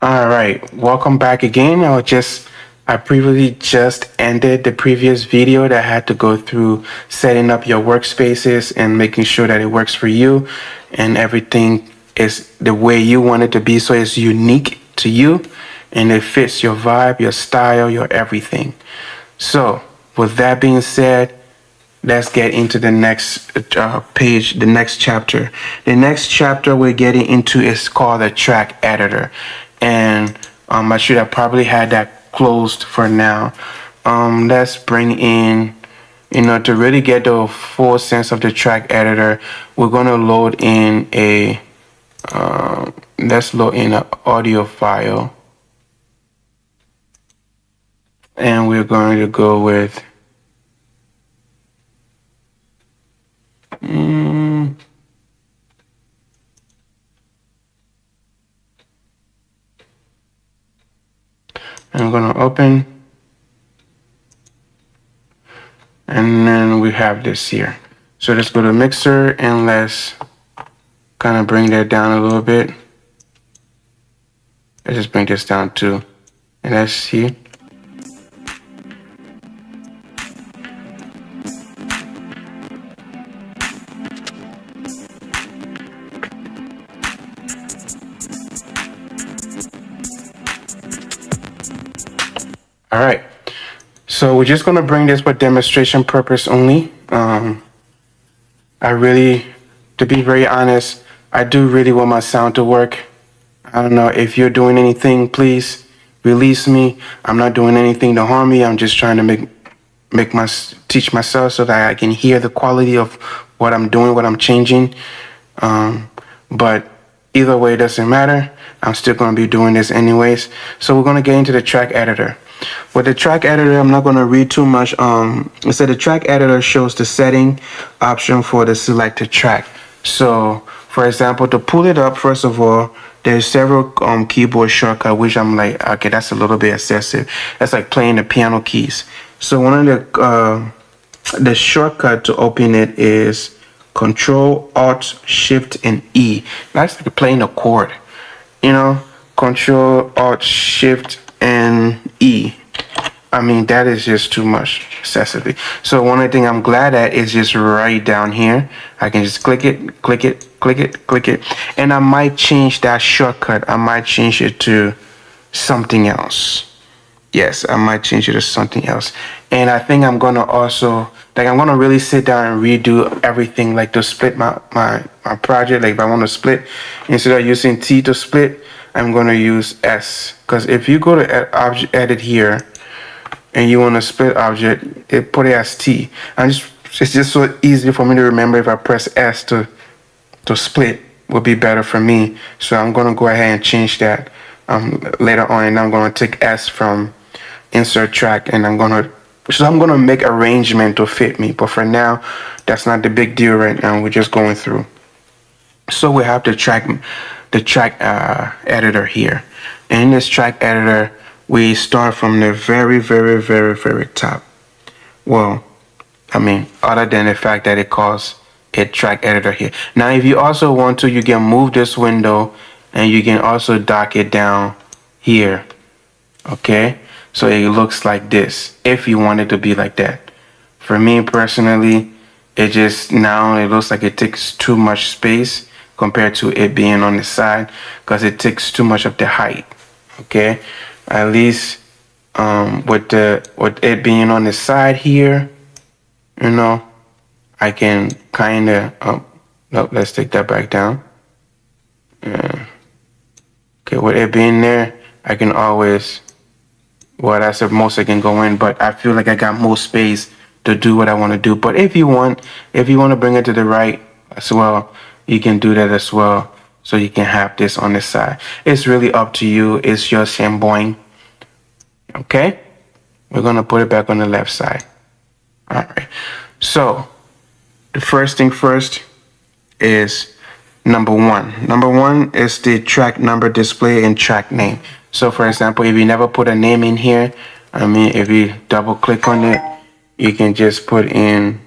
All right, welcome back again. I previously just ended the previous video that had to go through setting up your workspaces and making sure that it works for you and everything is the way you want it to be, so it's unique to you and it fits your vibe, your style, your everything. So with that being said, let's get into the next page, the next chapter. The next chapter we're getting into is called the track editor. And I should have probably had that closed for now. Let's bring in, to really get the full sense of the track editor, we're going to load in let's load in an audio file. And we're going to go with, I'm going to open, and then we have this here. So let's go to mixer and let's kind of bring that down a little bit. Let's just bring this down too. And let's see. All right. So we're just going to bring this for demonstration purpose only. To be very honest, I do really want my sound to work. I don't know if you're doing anything, please release me. I'm not doing anything to harm me. I'm just trying to teach myself so that I can hear the quality of what I'm doing, what I'm changing. But either way, it doesn't matter. I'm still going to be doing this anyways. So we're going to get into the track editor. With the track editor, I'm not going to read too much. So the track editor shows the setting option for the selected track. So, for example, to pull it up, first of all, there's several keyboard shortcuts, which I'm like, okay, that's a little bit excessive. That's like playing the piano keys. So one of the shortcut to open it is Control, Alt, Shift, and E. That's like playing a chord. Control, Alt, Shift, and E. I mean, that is just too much excessively. So one thing I'm glad at is just right down here. I can just click it, click it, click it, click it. And I might change that shortcut. I might change it to something else. Yes, I might change it to something else. And I think I'm going to also, I'm going to really sit down and redo everything, like to split my project. Like if I want to split, instead of using T to split, I'm going to use S. Because if you go to object edit here, and you want to split object, put it as T. It's just so easy for me to remember. If I press S to split, would be better for me. So I'm going to go ahead and change that later on. And I'm going to take S from insert track, and I'm going to make arrangement to fit me. But for now, that's not the big deal right now. We're just going through. So we have the track editor here. And in this track editor, we start from the very, very, very, very top. Well, I mean, other than the fact that it calls it track editor here. Now, if you also want to, you can move this window and you can also dock it down here. Okay? So it looks like this, if you want it to be like that. For me personally, it looks like it takes too much space compared to it being on the side, because it takes too much of the height. Okay? At least with it being on the side here, I can kind of, no, let's take that back down. Okay, with it being there, I can always, well, that's the most I can go in, but I feel like I got more space to do what I want to do. But if you want to bring it to the right as well, you can do that as well. So you can have this on the side. It's really up to you. It's your samboing. Okay? We're going to put it back on the left side. All right. So the first thing first is number one. Number one is the track number display and track name. So for example, if you never put a name in here, if you double click on it, you can just put in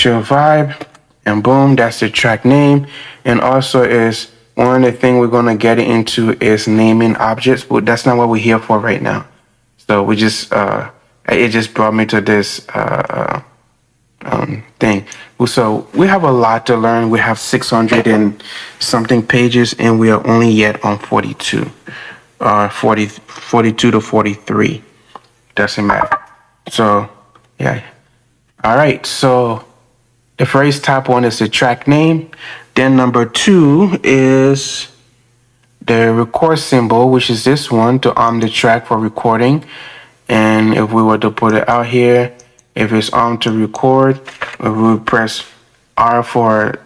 chill vibe, and boom, that's the track name. And also is one of the things we're gonna get into is naming objects, but that's not what we're here for right now. So we just it just brought me to this thing. So we have a lot to learn. We have 600 and something pages, and we are only yet on 42, 42 to 43. Doesn't matter. So yeah. All right. So the first top one is the track name. Then number 2 is the record symbol, which is this one to arm the track for recording. And if we were to put it out here, if it's armed to record, we would press R for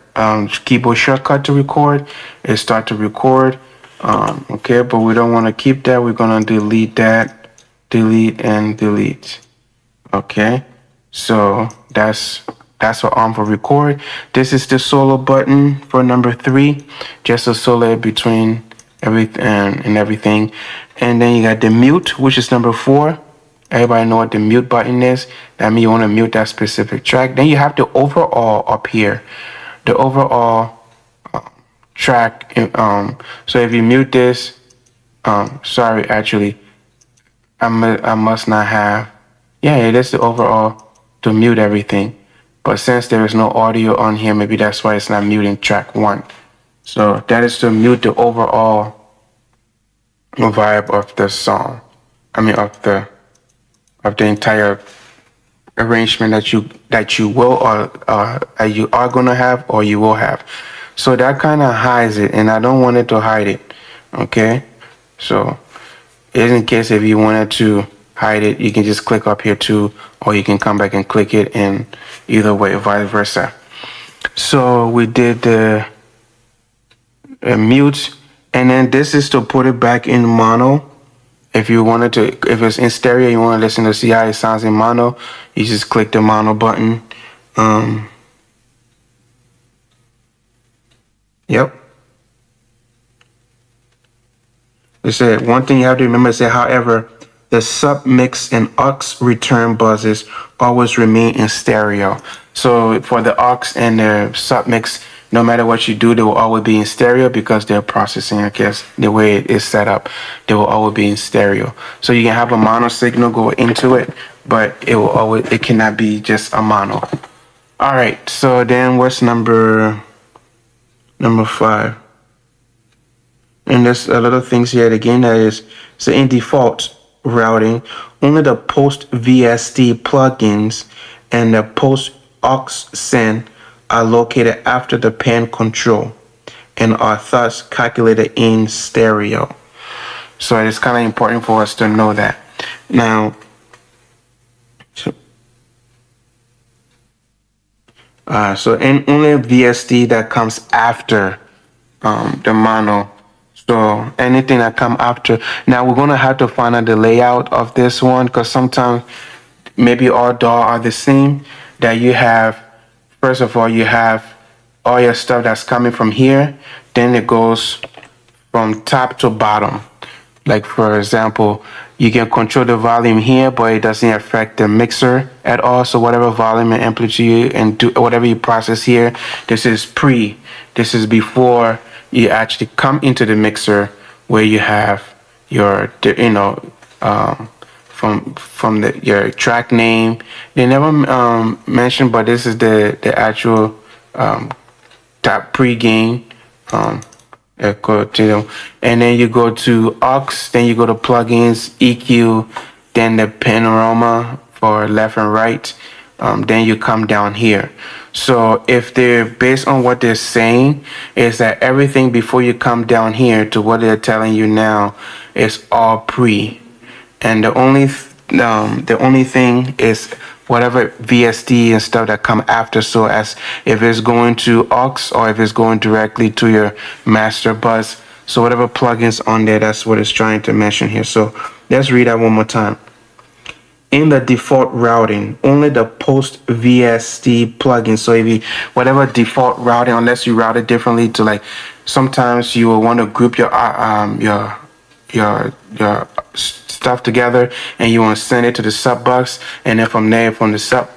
keyboard shortcut to record. It start to record. Okay, but we don't want to keep that. We're gonna delete that, delete and delete. Okay, so that's for arm for record. This is the solo button for number 3, just a solo between everything and everything. And then you got the mute, which is number 4. Everybody know what the mute button is. That means you want to mute that specific track. Then you have the overall up here, the overall track. So if you mute this, sorry, actually, I must not have. Yeah, it is the overall to mute everything. But since there is no audio on here, maybe that's why it's not muting track 1. So that is to mute the overall vibe of the song. I mean, of the entire arrangement that you will or you are gonna have or you will have. So that kind of hides it, and I don't want it to hide it. Okay, so in case if you wanted to hide it, you can just click up here too, or you can come back and click it, and either way, vice versa. So we did the mute, and then this is to put it back in mono. If you wanted to, if it's in stereo, you want to listen to see how it sounds in mono, you just click the mono button. Yep. It said one thing you have to remember is that, however, the sub mix and aux return buzzes always remain in stereo. So for the aux and the sub mix, no matter what you do, they will always be in stereo because they're processing, I guess, the way it is set up. They will always be in stereo. So you can have a mono signal go into it, but it cannot be just a mono. All right, so then what's number 5? And there's a lot of things here again. That is, so in default routing, only the post VST plugins and the post aux send are located after the pan control and are thus calculated in stereo. So it's kind of important for us to know that. Now, so in only VST that comes after the mono. So anything that come after. Now we're gonna have to find out the layout of this one, because sometimes maybe all DAW are the same. That you have, first of all, you have all your stuff that's coming from here. Then it goes from top to bottom. Like for example, you can control the volume here, but it doesn't affect the mixer at all. So whatever volume and amplitude and do whatever you process here, this is pre. This is before you actually come into the mixer, where you have your, from your track name. They never mentioned, but this is the actual top pre-gain. And then you go to aux, then you go to plugins, EQ, then the panorama for left and right. Then you come down here. So if they're based on what they're saying, is that everything before you come down here to what they're telling you now is all pre, and the only thing is whatever VST and stuff that come after. So as if it's going to aux or if it's going directly to your master bus. So whatever plugins on there, that's what it's trying to mention here. So let's read that one more time. In the default routing, only the post VST plugin. So if you, whatever default routing, unless you route it differently to, like, sometimes you will want to group your stuff together and you want to send it to the sub box, and then from there, from the sub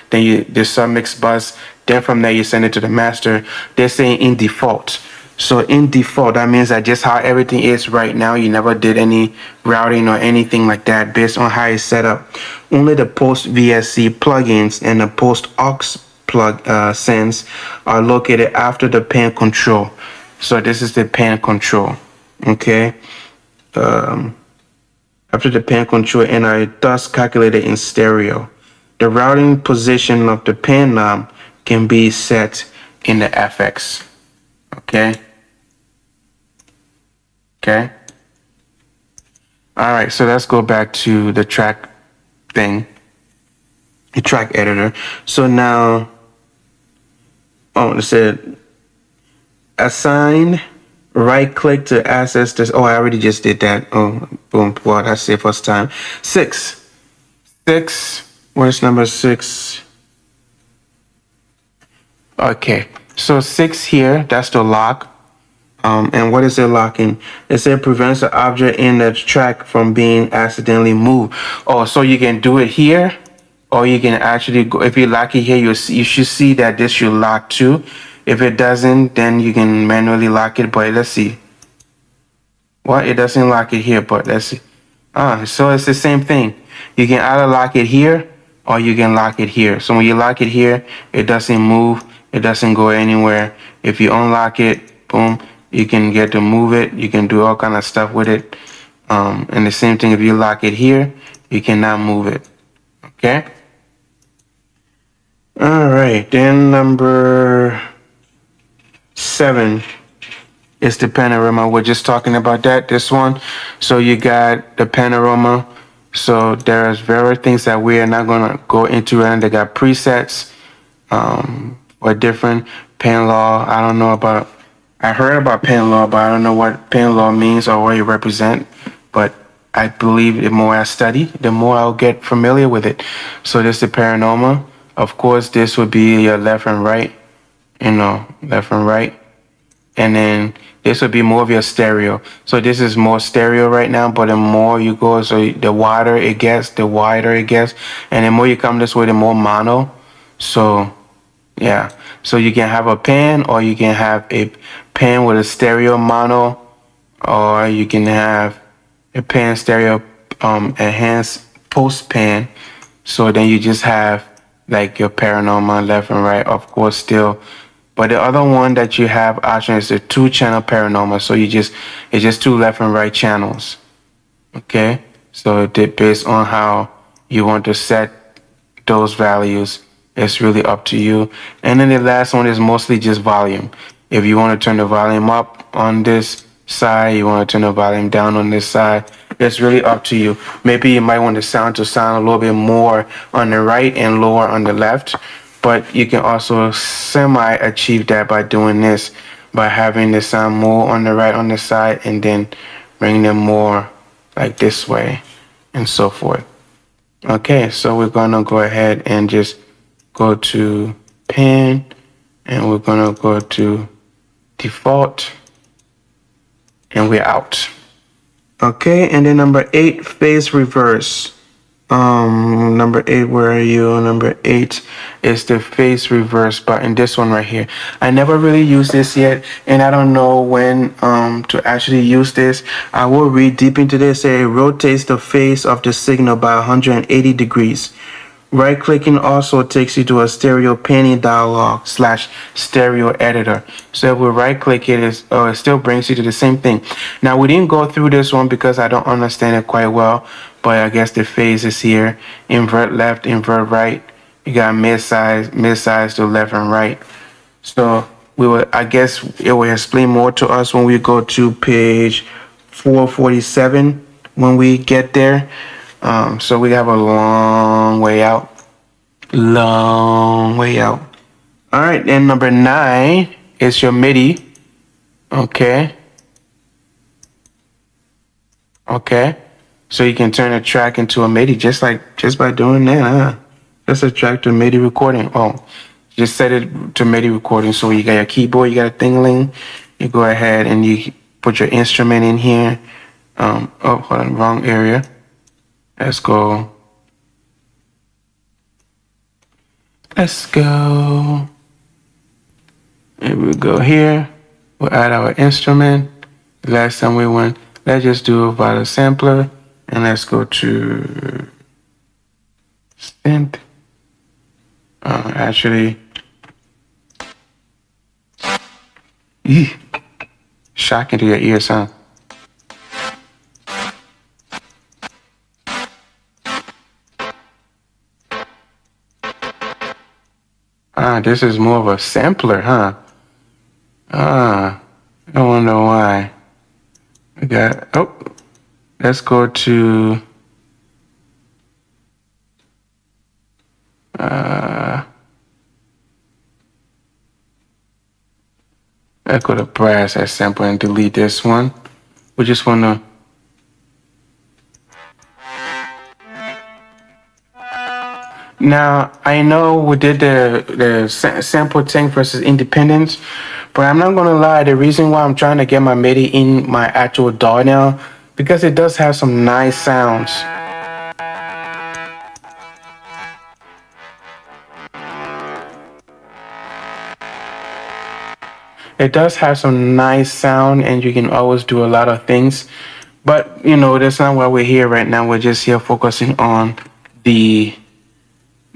then the submix bus, then from there you send it to the master. They're saying in default. So in default, that means that just how everything is right now, you never did any routing or anything like that based on how it's set up. Only the post VSC plugins and the post aux sends are located after the pan control. So this is the pan control, okay? After the pan control and are thus calculated in stereo. The routing position of the pan knob can be set in the FX, okay? Okay. All right, so let's go back to the track thing, the track editor. So now, it said assign, right click to access this. Oh, I already just did that. Oh, boom. Well, that's it first time. Six. Where's number 6? Okay, so 6 here, that's the lock. And what is it locking? It said prevents the object in the track from being accidentally moved. Oh, so you can do it here, or you can actually go. If you lock it here, you should see that this should lock too. If it doesn't, then you can manually lock it. But let's see. Well, it doesn't lock it here, but let's see. So it's the same thing. You can either lock it here, or you can lock it here. So when you lock it here, it doesn't move. It doesn't go anywhere. If you unlock it, boom. You can get to move it. You can do all kind of stuff with it. And the same thing, if you lock it here, you cannot move it. Okay? All right. Then number 7 is the panorama. We're just talking about that, this one. So you got the panorama. So there's various things that we are not going to go into. And they got presets or different pan law. I don't know about... I heard about pan law, but I don't know what pan law means or what it represents. But I believe the more I study, the more I'll get familiar with it. So this is the panorama. Of course, this would be your left and right, left and right. And then this would be more of your stereo. So this is more stereo right now, but the more you go, so the wider it gets, the wider it gets. And the more you come this way, the more mono. So yeah, so you can have a pan, or you can have a pan with a stereo mono, or you can have a pan stereo enhanced post pan. So then you just have like your panorama left and right, of course, still. But the other one that you have option is the 2-channel panorama. So it's just 2 left and right channels. Okay, so it based on how you want to set those values. It's really up to you. And then the last one is mostly just volume. If you want to turn the volume up on this side, you want to turn the volume down on this side, it's really up to you. Maybe you might want the sound to sound a little bit more on the right and lower on the left. But you can also semi-achieve that by doing this, by having the sound more on the right on the side and then bring them more like this way and so forth. Okay, so we're going to go ahead and just go to pan, and we're going to go to default, and we're out. Okay, and then number 8, phase reverse. Number 8, where are you? Number 8 is the phase reverse button, this one right here. I never really used this yet, and I don't know when to actually use this. I will read deep into this. It rotates the phase of the signal by 180 degrees. Right clicking also takes you to a stereo panning dialog / stereo editor. So if we right click it, it still brings you to the same thing. Now we didn't go through this one because I don't understand it quite well, but I guess the phase is here. Invert left, invert right. You got mid-size to left and right. So I guess it will explain more to us when we go to page 447 when we get there. So we have a long way out. All right, and number 9 is your MIDI. Okay. So you can turn a track into a MIDI just by doing that, huh? That's a track to MIDI recording. Oh, just set it to MIDI recording. So you got your keyboard, you got a thingling. You go ahead and you put your instrument in here. Hold on, wrong area. Let's go. Let's go. And we go here. We'll add our instrument. Last time we went, let's just do about a sampler. And let's go to synth. Actually, shocking to your ears, huh? This is more of a sampler, huh? I don't know why. We got, let's go to, let's go to brass as sample and delete this one. We just want to, now I know we did the sample tank versus independence, but I'm not gonna lie, the reason why I'm trying to get my MIDI in my actual DAW now, because it does have some nice sounds. It does have some nice sound and you can always do a lot of things. But, you know, that's not why we're here right now. We're just here focusing on the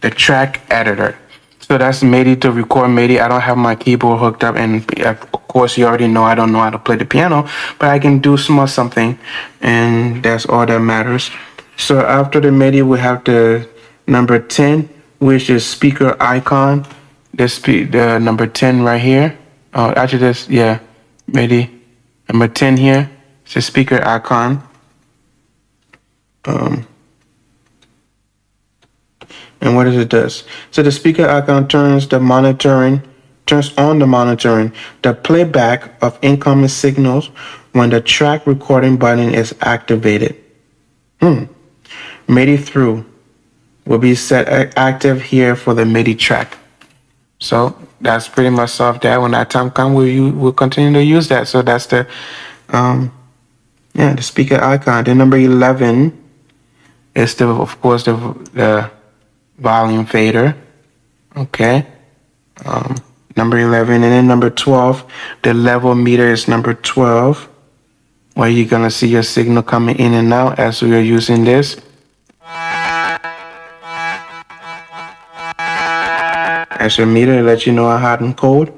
track editor. So that's MIDI to record MIDI. I don't have my keyboard hooked up, and of course you already know I don't know how to play the piano, but I can do something, and that's all that matters. So after the MIDI, we have the number 10, which is speaker icon. The number 10 right here. Actually, this, yeah, MIDI. Number 10 here. It's a speaker icon. And what it does? So the speaker icon turns on the monitoring, the playback of incoming signals when the track recording button is activated. MIDI through will be set active here for the MIDI track. So that's pretty much solved that. When that time comes, we'll continue to use that. So that's the speaker icon. Then number 11 is of course the volume fader. Okay. Number 11, and then number 12, the level meter is number 12, where you're gonna see your signal coming in and out as we are using this. As your meter, let you know how hot and cold.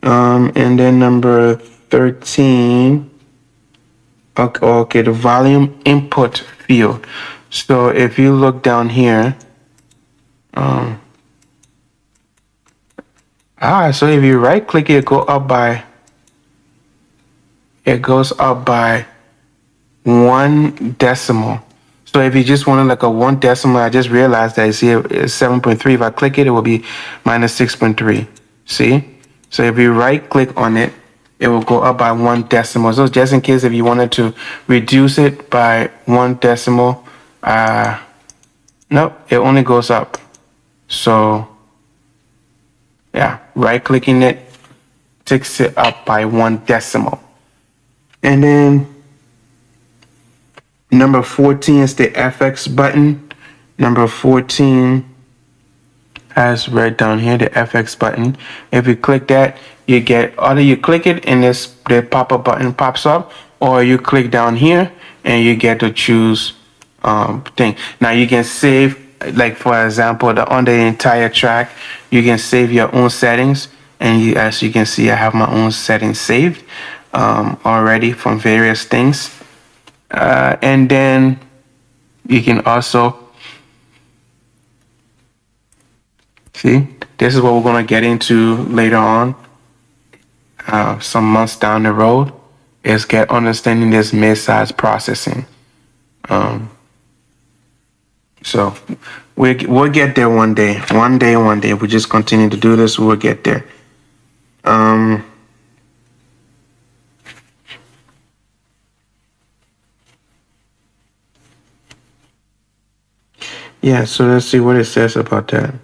And then number 13, okay, the volume input field. So if you look down here, so if you right click it, it goes up by 1 decimal. So if you just wanted like a 1 decimal, I just realized that, see, it's 7.3. If I click it, it will be minus 6.3. See? So if you right click on it, it will go up by 1 decimal. So just in case if you wanted to reduce it by 1 decimal, nope, it only goes up. So yeah, right clicking it takes it up by 1 decimal. And then number 14 is the FX button. Number 14 has right down here, the FX button. If you click that, you get, either you click it and the pop-up button pops up, or you click down here and you get to choose thing. Now you can save, like for example, on the entire track, you can save your own settings. And as you can see, I have my own settings saved already from various things. And then you can also see, this is what we're going to get into later on, some months down the road, is understanding this mid-size processing. So we'll get there one day. One day. If we just continue to do this, we'll get there. Yeah, so let's see what it says about that.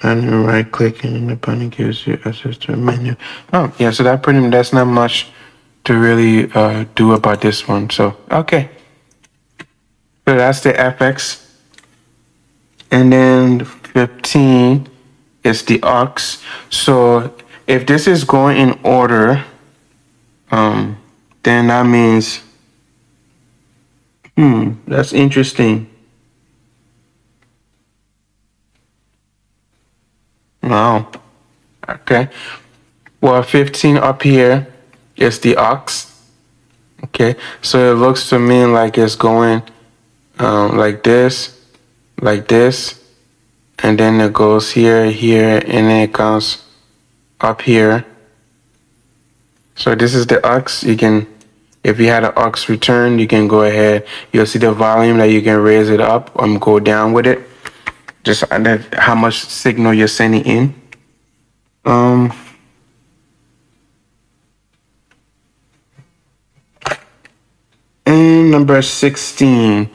And right clicking in the button gives you access to a menu. Oh, yeah, so that's not much to really do about this one. So, okay. So that's the FX. And then 15 is the aux. So if this is going in order, then that means, that's interesting. Wow. Okay. Well, 15 up here is the aux. Okay. So it looks to me like it's going like this, and then it goes here, here, and then it comes up here. So this is the aux. You can, if you had an aux return, you can go ahead. You'll see the volume that you can raise it up or go down with it. Just how much signal you're sending in. And number 16.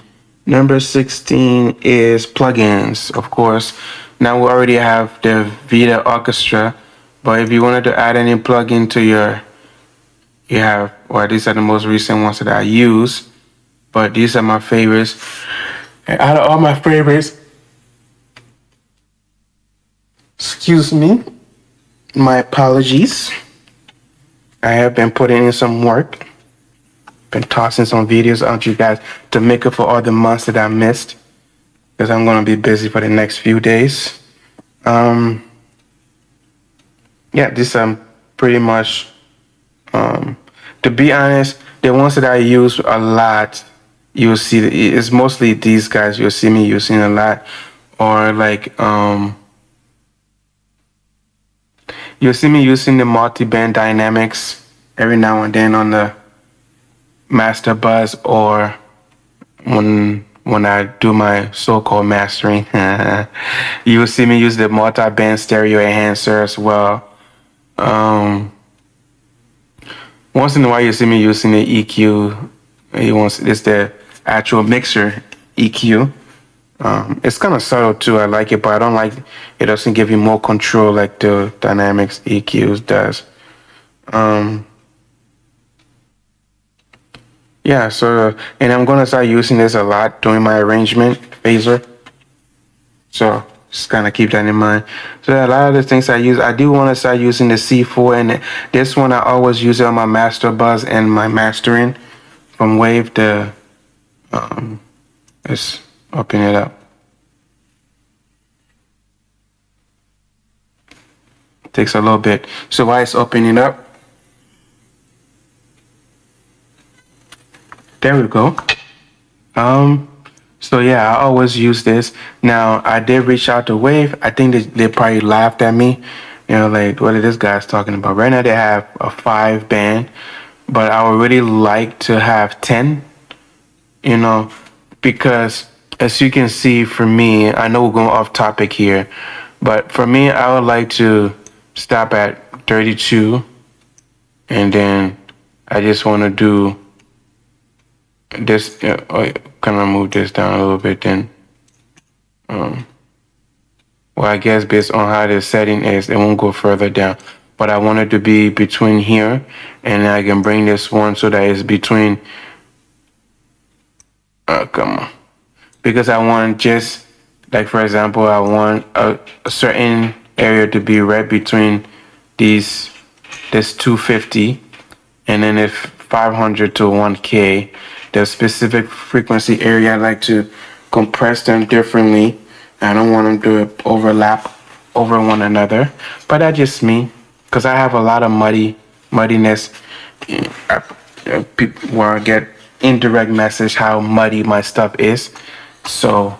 Number 16 is plugins, of course. Now we already have the Vita Orchestra, but if you wanted to add any plugin to you have, well, these are the most recent ones that I use, but these are my favorites. And out of all my favorites, excuse me, my apologies. I have been putting in some work, been tossing some videos out to you guys to make up for all the months that I missed, because I'm going to be busy for the next few days. Yeah, these are pretty much, to be honest, the ones that I use a lot, you'll see, it's mostly these guys you'll see me using a lot, or like, you'll see me using the multi-band dynamics every now and then on the master bus, or when I do my so-called mastering. You will see me use the multi-band stereo enhancer as well. Once in a while you see me using the EQ. It's the actual mixer EQ. It's kind of subtle too. I like it, but I don't like it. Doesn't give you more control like the dynamics EQs does. Yeah, so, and I'm gonna start using this a lot during my arrangement phaser. So just kind of keep that in mind. So a lot of the things I use, I do want to start using the C4, and this one I always use it on my master bus and my mastering from Wave to, let's open it up. Takes a little bit. So while it's opening up, there we go. So yeah, I always use this. Now I did reach out to Wave. I think they probably laughed at me. You know, like, what are this guy's talking about? Right now they have a 5 band, but I would really like to have 10, you know, because as you can see for me, I know we're going off topic here, but for me, I would like to stop at 32, and then I just want to do this, kind of move this down a little bit then. Well, I guess based on how the setting is, it won't go further down. But I want it to be between here, and I can bring this one so that it's between, come on. Because I want just, like for example, I want a certain area to be right between this 250, and then if 500 to 1K, the specific frequency area, I like to compress them differently. I don't want them to overlap over one another, but that's just me, because I have a lot of muddiness. People where I get indirect message how muddy my stuff is, so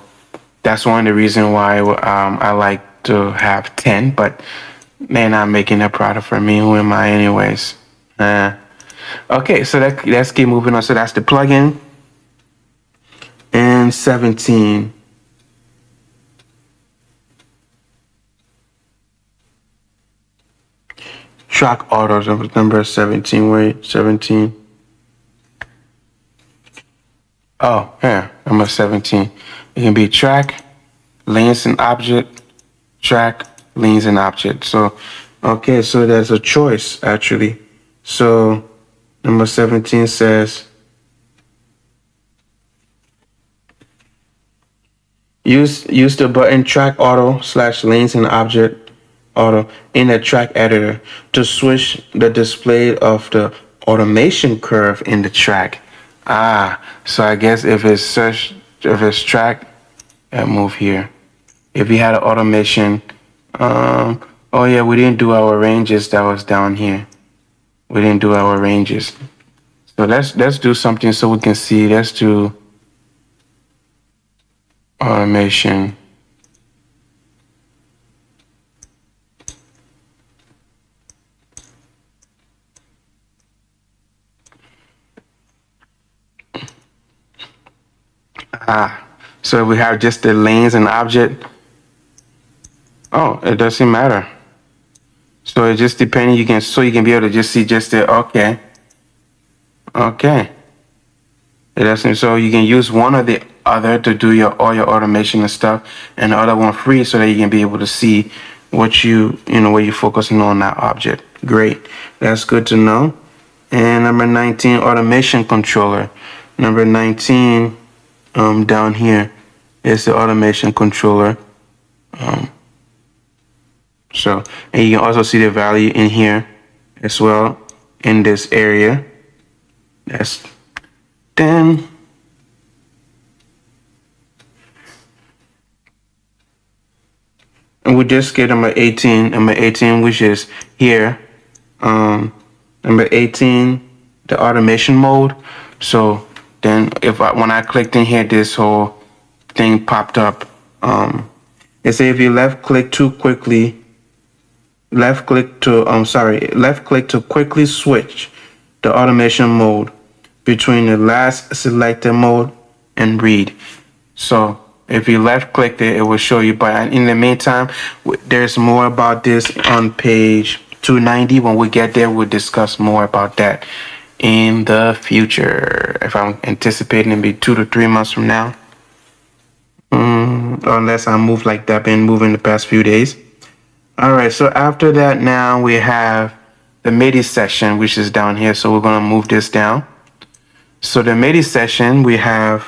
that's one of the reasons why I like to have 10. But they're not making a product for me. Who am I, anyways? Okay, so let's keep moving on. So that's the plugin. And 17. Track autos, number 17. Wait, 17. Oh, yeah, number 17. It can be track, lanes and object, track, lanes and object. So, okay, so there's a choice actually. So, number 17 says, Use the button track auto / lanes and object auto in the track editor to switch the display of the automation curve in the track. So I guess if it's track, move here. If you had an automation, oh yeah, we didn't do our ranges. That was down here. We didn't do our ranges. So let's do something so we can see. Let's do automation. So we have just the lanes and object. Oh, it doesn't matter. So it just depending. You can be able to just see just the okay. It doesn't. So you can use one or the other to do all your automation and stuff, and the other one free so that you can be able to see what where you're focusing on that object. Great. That's good to know. And number 19, automation controller. Number 19, down here is the automation controller. And you can also see the value in here as well in this area. That's 10. And we just get number 18, which is here. Number 18, the automation mode. So then when I clicked in here, this whole thing popped up. It says if you left click to quickly switch the automation mode between the last selected mode and read. So if you left clicked it, it will show you. But in the meantime, there's more about this on page 290. When we get there, we'll discuss more about that in the future. If I'm anticipating it to be 2 to 3 months from now. Unless I move like that, been moving the past few days. All right, so after that, now we have the MIDI section, which is down here. So we're going to move this down. So the MIDI section, we have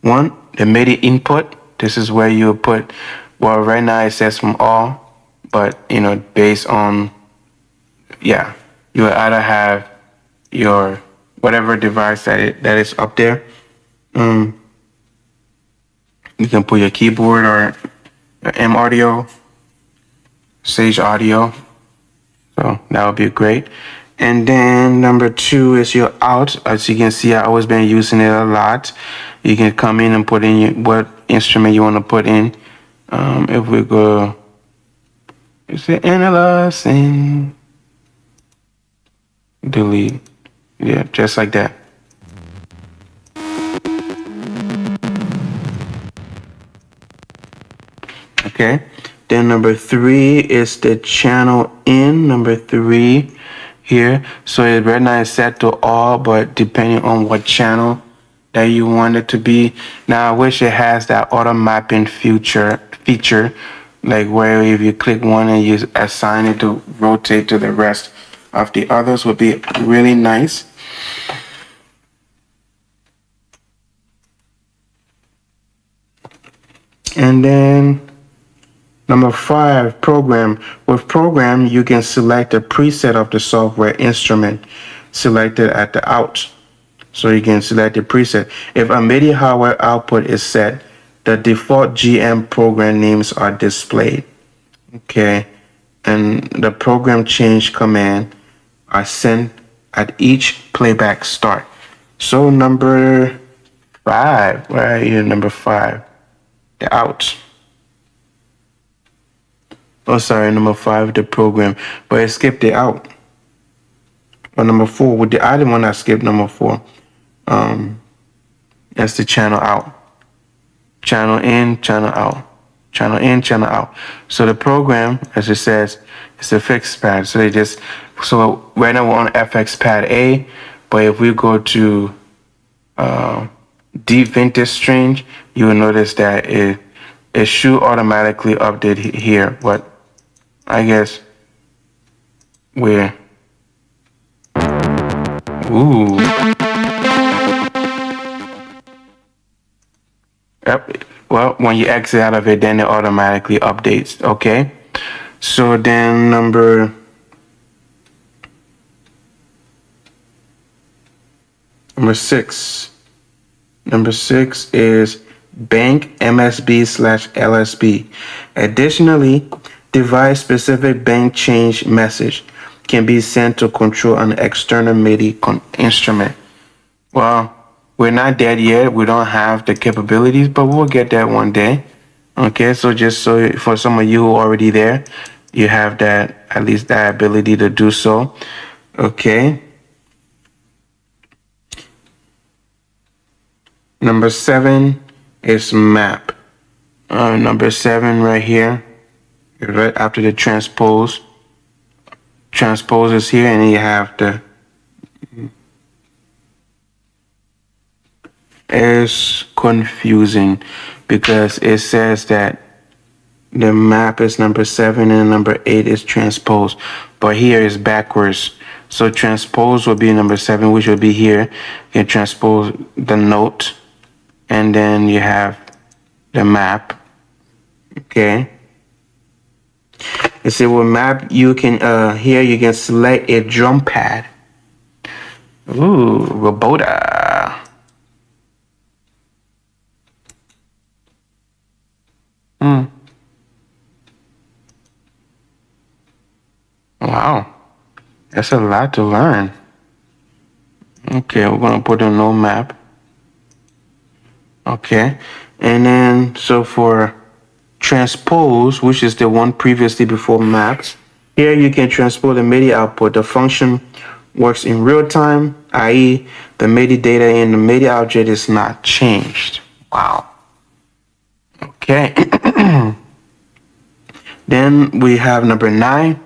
the MIDI input. This is where you put, well, right now it says from all, but, based on, you will either have your whatever device that is up there. You can put your keyboard or your M audio, Sage audio. So that would be great. And then number 2 is your out. As you can see, I've always been using it a lot. You can come in and put in what instrument you want to put in. If we go, is it analyzing? Delete. Yeah, just like that. Okay. Then number 3 is the channel in. Number 3 here. So right now it's set to all, but depending on what channel that you want it to be. Now I wish it has that auto mapping feature, like where if you click one and you assign it to rotate to the rest of the others, would be really nice. And then number 5, program. With program, you can select a preset of the software instrument selected at the out. So you can select the preset. If a MIDI hardware output is set, the default GM program names are displayed. Okay. And the program change command are sent at each playback start. So number 5, where are you? Number 5, the out. Oh, sorry, number 5, the program, but it skipped it out. Or number 4, with the other one I skipped number 4. That's the channel out. Channel in, channel out. Channel in, channel out. So the program, as it says, it's a fixed pad. So right now we're on FX pad A, but if we go to deep vintage string, you will notice that it should automatically update here, but I guess we're Yep. Well, when you exit out of it, then it automatically updates. Okay. So then number 6. Number 6 is bank MSB/LSB. Additionally, device-specific bank change message can be sent to control an external MIDI instrument. Well, we're not dead yet. We don't have the capabilities, but we'll get that one day. Okay, so just so for some of you who are already there, you have that, at least that ability to do so. Okay. Number 7 is map. Number 7 right here, right after the transpose. Transpose is here, and you have the. It's confusing because it says that the map is number 7 and number 8 is transpose, but here is backwards. So transpose will be number 7, which will be here. You transpose the note, and then you have the map. Okay. You see, with map, you can here you can select a drum pad. Ooh, Roboda. Wow, that's a lot to learn. Okay, we're gonna put a no map. Okay, and then so for transpose, which is the one previously before maps, here you can transpose the MIDI output. The function works in real time, i.e. the MIDI data in the MIDI object is not changed. Wow. Okay. Then we have number 9.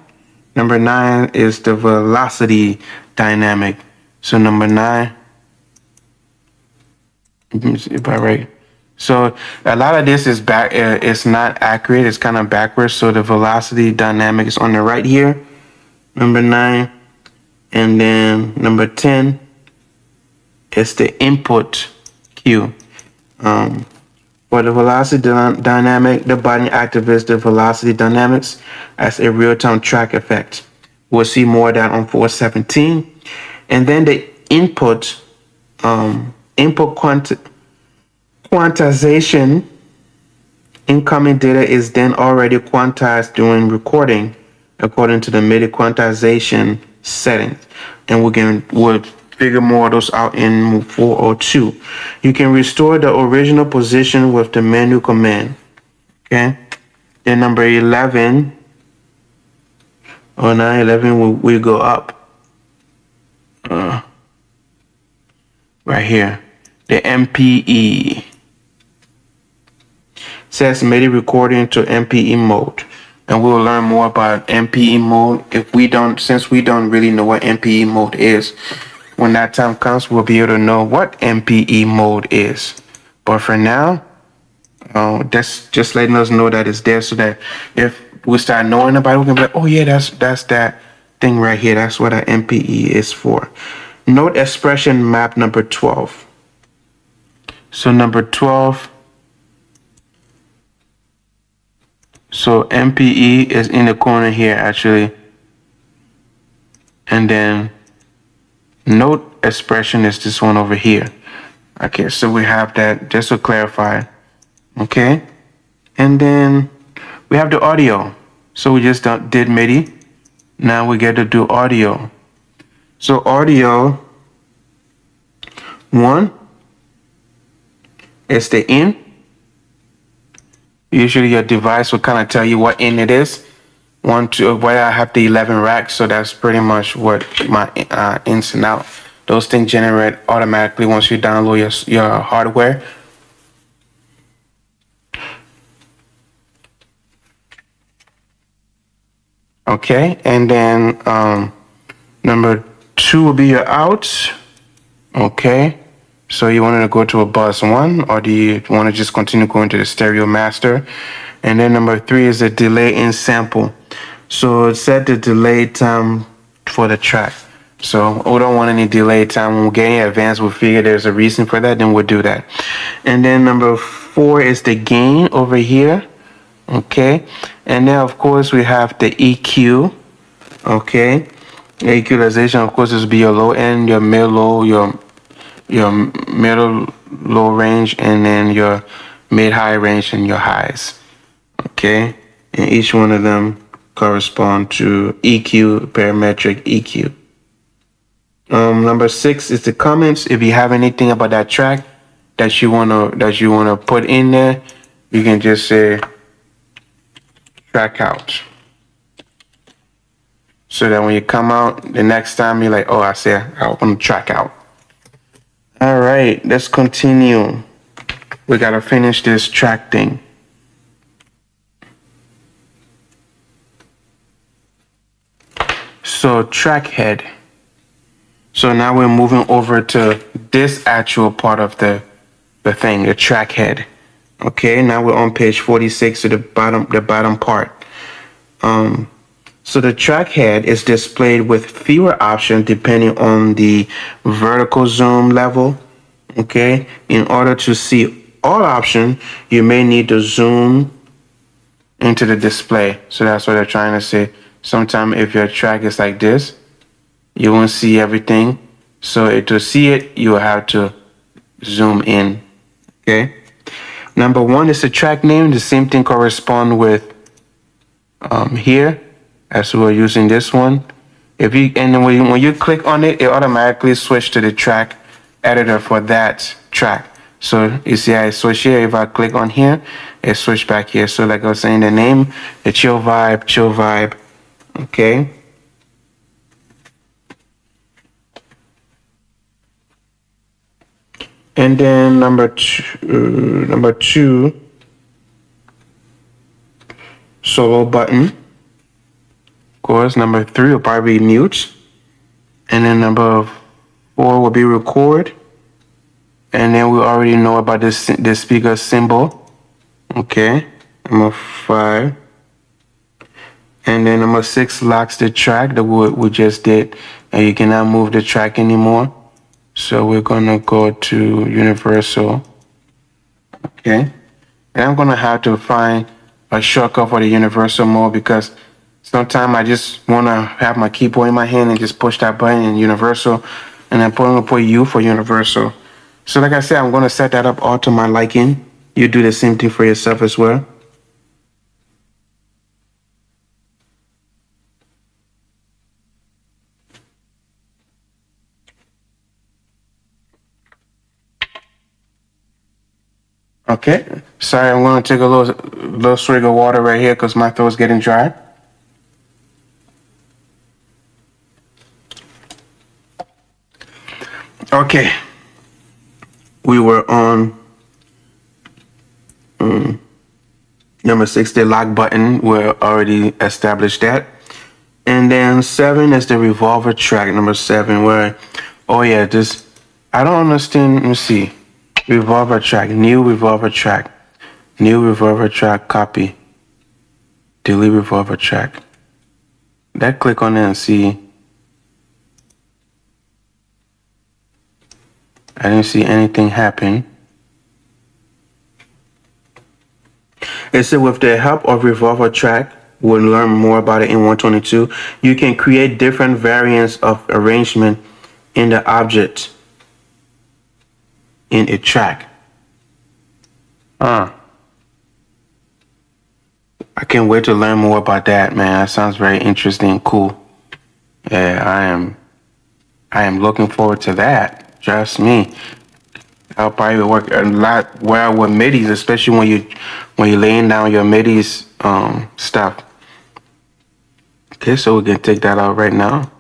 Number 9 is the velocity dynamic. So number 9, let me see if I right. So a lot of this is back. It's not accurate. It's kind of backwards. So the velocity dynamic is on the right here. Number 9, and then number 10 is the input cue. For the velocity dynamic, the button activates the velocity dynamics as a real-time track effect. We'll see more of that on 417. And then the input quantization, incoming data is then already quantized during recording according to the MIDI quantization settings. And we'll figure more of those out in 402. You can restore the original position with the menu command. Okay. Then number 11, on 11 we go up. Right here, the MPE says MIDI recording to MPE mode, and we'll learn more about MPE mode since we don't really know what MPE mode is. When that time comes, we'll be able to know what MPE mode is. But for now, that's just letting us know that it's there, so that if we start knowing about it, we can be like, oh yeah, that's that thing right here. That's what an MPE is for. Note expression map number 12. So number 12. So MPE is in the corner here, actually. And then note expression is this one over here. Okay, so we have that just to clarify. Okay. And then we have the audio. So we just did MIDI. Now we get to do audio. So audio 1 is the in. Usually your device will kind of tell you what in it is. 1, 2, where I have the 11 racks, so that's pretty much what my ins and out. Those things generate automatically once you download your hardware. Okay, and then number 2 will be your outs. Okay, so you wanted to go to a bus 1, or do you want to just continue going to the stereo master? And then number 3 is the delay in sample. So set the delay time for the track. So we don't want any delay time. When we get any advance, we'll figure there's a reason for that, then we'll do that. And then number 4 is the gain over here. Okay. And then of course we have the EQ. Okay. The equalization, of course, is be your low end, your mid low, your middle low range, and then your mid high range and your highs. Okay. And each one of them correspond to EQ, parametric EQ. Number 6 is the comments. If you have anything about that track that you wanna put in there, you can just say track out. So that when you come out the next time, you're like, oh, I want to track out. All right, let's continue. We gotta finish this track thing. So track head. So now we're moving over to this actual part of the thing, the track head. Okay, now we're on page 46 to the bottom part. So the track head is displayed with fewer options depending on the vertical zoom level. Okay, in order to see all options, you may need to zoom into the display. So that's what they're trying to say. Sometimes if your track is like this, you won't see everything. So to see it, you will have to zoom in. Okay. Number 1 is the track name. The same thing correspond with here as we're using this one. When you click on it, it automatically switch to the track editor for that track. So you see I switch here. If I click on here, it switch back here. So like I was saying, the name, the chill vibe. Okay. And then number two, solo button. Of course, number 3 will probably be mute. And then number 4 will be record. And then we already know about this speaker symbol. Okay. Number 5. And then number 6 locks the track that we just did. And you cannot move the track anymore. So we're gonna go to universal. Okay. And I'm gonna have to find a shortcut for the universal mode because sometimes I just wanna have my keyboard in my hand and just push that button in universal, and I'm gonna put U for universal. So like I said, I'm gonna set that up all to my liking. You do the same thing for yourself as well. Okay. Sorry, I'm gonna take a little swig of water right here because my throat's getting dry. Okay. We were on number 6, the lock button. We already established that. And then 7 is the revolver track, number 7, where, oh yeah, this, I don't understand. Let me see. Revolver track, new revolver track, copy, delete revolver track. That click on it and see. I didn't see anything happen. It said with the help of revolver track, we'll learn more about it in 122. You can create different variants of arrangement in the object in a track. I can't wait to learn more about that, man. That sounds very interesting and cool. Yeah, I am looking forward to that. Trust me. I'll probably work a lot well with midis, especially when you're laying down your midis stuff. Okay, so we can take that out right now.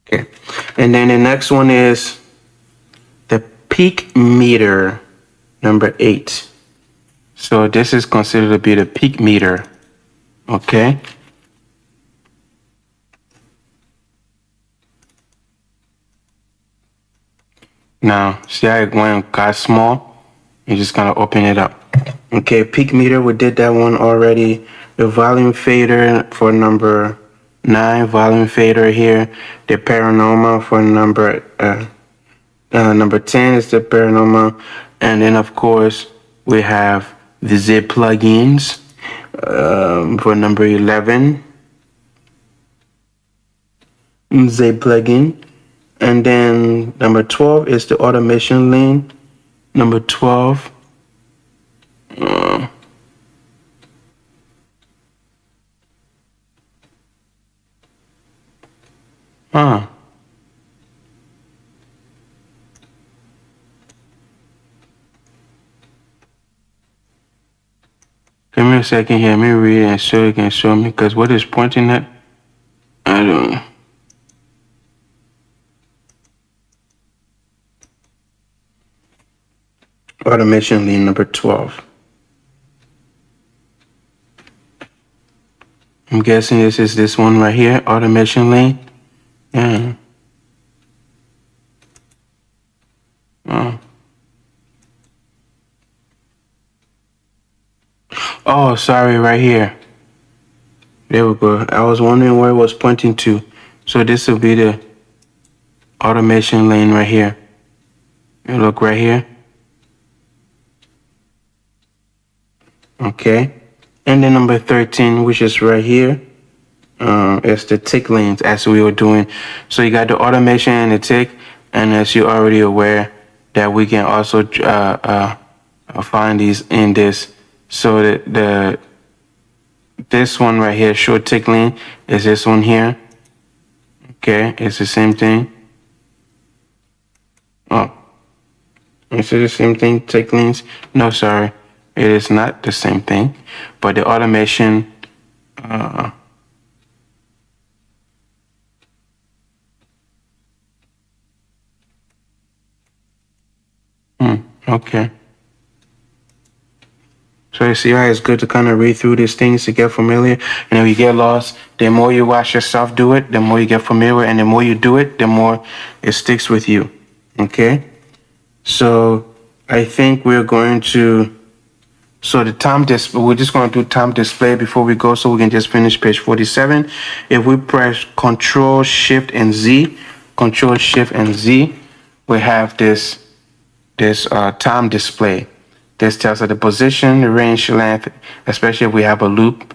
Okay, and then the next one is the peak meter, number 8. So this is considered to be the peak meter. Okay. Now, see how it got small? You're just gonna open it up. Okay, peak meter, we did that one already. The volume fader for number 9, volume fader here. The paranormal for number 10 is the paranormal. And then of course we have the zip plugins for number 11. Zip plugin. And then number 12 is the automation lane. Number 12. Huh. Give me a second here. Let me read it and so you can show me. Because what is pointing at? I don't know. Automation lane number 12. I'm guessing this is this one right here. Automation lane. Yeah. Oh. Oh, sorry, right here. There we go. I was wondering where it was pointing to. So this will be the automation lane right here. You look right here. Okay. And then number 13, which is right here, is the tick lanes as we were doing. So you got the automation and the tick, and as you're already aware that we can also find these in this. So this one right here, short tick lane, is this one here. Okay, it's the same thing. Oh, is it the same thing, tick lanes? No, sorry, it is not the same thing. But the automation, okay. So you see how it's good to kind of read through these things to get familiar. And if you get lost, the more you watch yourself do it, the more you get familiar, and the more you do it, the more it sticks with you. Okay? So I think we're going to, so the time display, we're just going to do time display before we go so we can just finish page 47. If we press Control, Shift, and Z, Control, Shift, and Z, we have this time display. This tells us the position, the range, length, especially if we have a loop,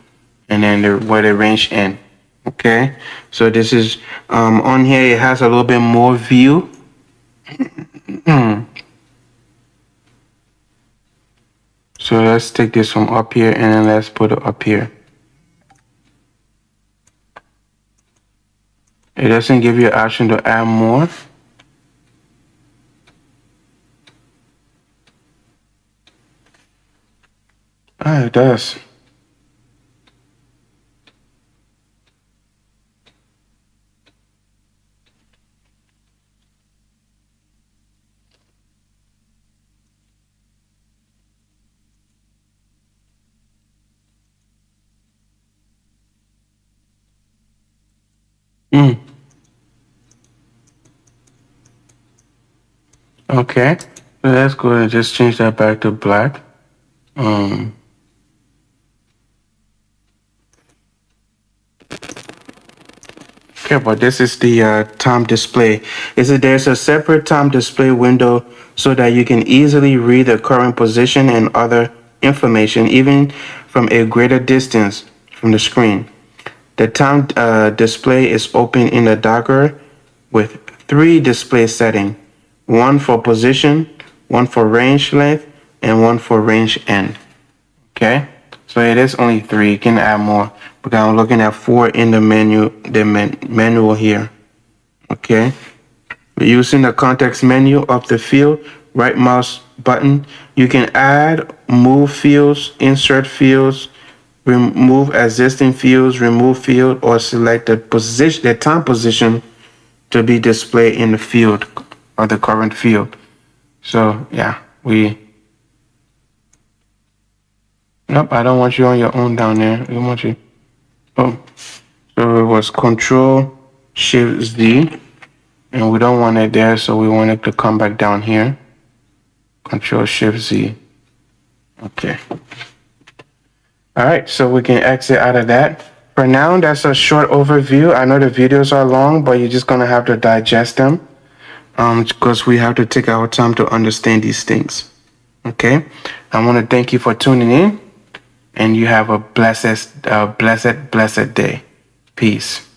and then where the range end. Okay, so this is on here. It has a little bit more view. So let's take this from up here and then let's put it up here. It doesn't give you an option to add more. Ah, it does. Okay, so let's go and just change that back to black. Okay, but this is the time display. There's a separate time display window so that you can easily read the current position and other information, even from a greater distance from the screen. The time display is open in the docker with 3 display settings, one for position, one for range length, and one for range end. Okay, so it is only 3. You can add more, but I'm looking at 4 in the menu, manual here. Okay, using the context menu of the field, right mouse button, you can add, move fields, insert fields, remove existing fields, remove field, or select the position, the time position to be displayed in the field or the current field. So yeah, nope, I don't want you on your own down there. I want you. Oh, so it was Control Shift Z, and we don't want it there, so we want it to come back down here. Control Shift Z. Okay. All right, so we can exit out of that. For now, that's a short overview. I know the videos are long, but you're just gonna have to digest them, because we have to take our time to understand these things. Okay, I want to thank you for tuning in, and you have a blessed day. Peace.